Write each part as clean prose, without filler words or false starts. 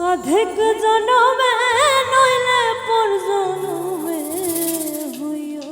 অধিক জনমে নইলে পর জনমে হইও।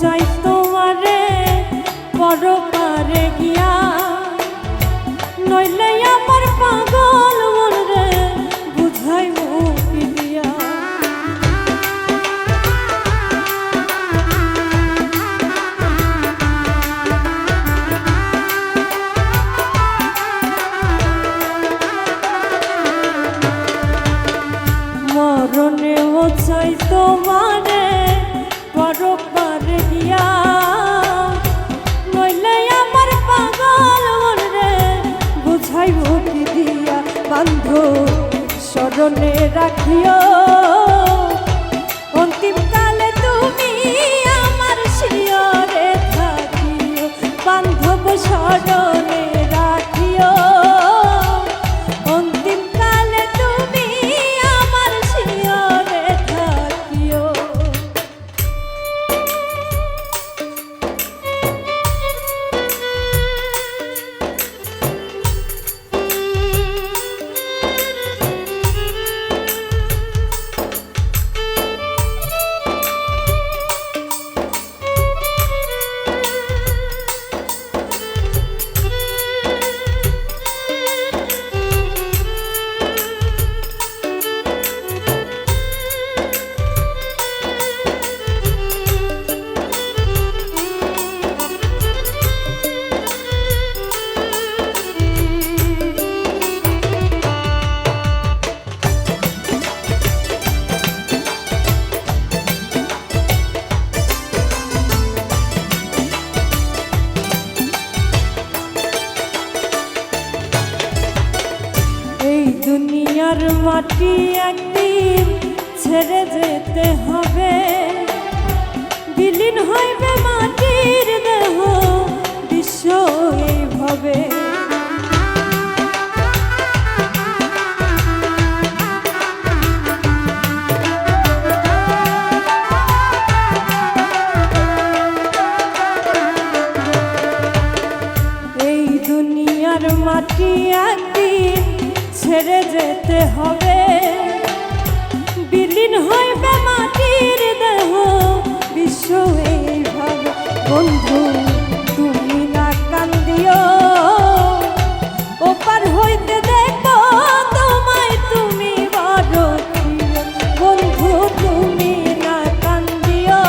চাই তোমারে পরপারে গিয়া, নইলে আমার পাগল মন রে বুঝাই মুখি দিয়া। মরণেও চাই তোমারে পরপারে গিয়া, নইলে আমার পাগল মন রে বুঝাইব কি দিয়া। বান্ধো স্মরণে রাখিও অন্তিম কালে তুমি আমার শিয়রে থাকিও। বান্ধব স্মরণে রাখিও অন্তিম কালে তুমি আমার শিয়রে থাকিও। দুনিয়ার মাটি একদিন ছেড়ে যেতে হবে, বিলীন হইবে মাটির দেহ বিশ্ব এইভাবে। এই দুনিয়ার মাটি একদিন ছেড়ে যেতে হবে, বিলীন হইবে মাটির দেহ বিশ্ব এইভাবে। বন্ধু তুমি না কান্দিও, ওপার হইতে দেখো তোমায় তুমি বড় প্রিয়। বন্ধু তুমি না কান্দিও,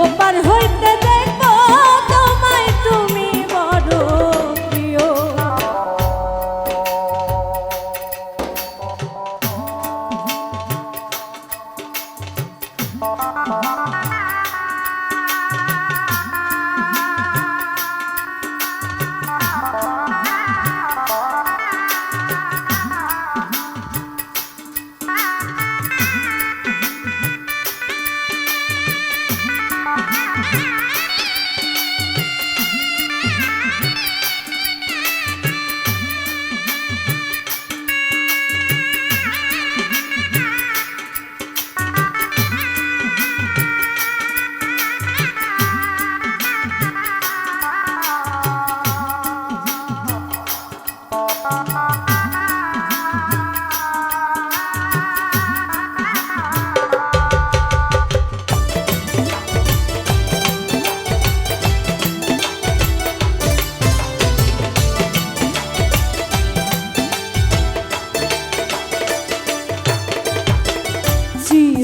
ওপার হইতে দেখো তোমায় তুমি বড় প্রিয়।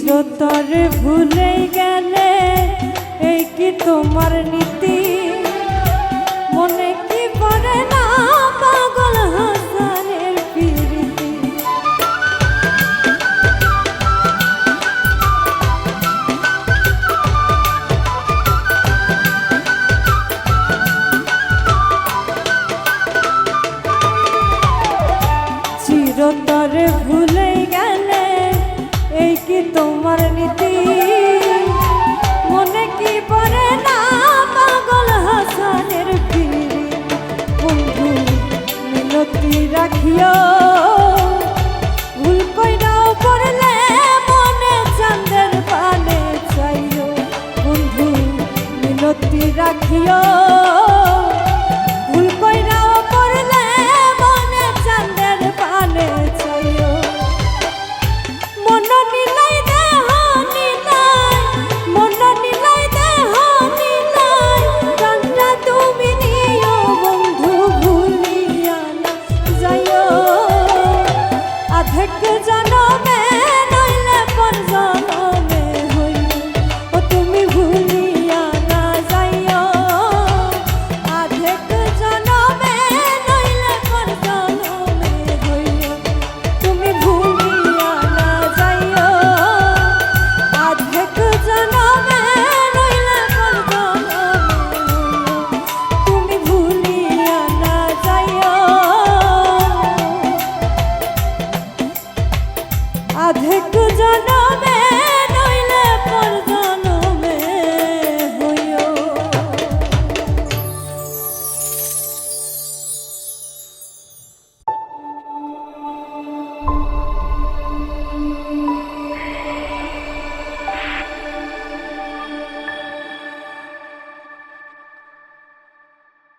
চিরতরে ভুলে গেলে এই কি তোমার নীতি মনে কি পড়ে না পাগল হাসানের প্রীতি চিরতরে ভুলে গেলে এই কি তোমার নীতি মনে কি পড়ে না পাগল হাসানের প্রীতি বন্ধু মিনতি রাখিও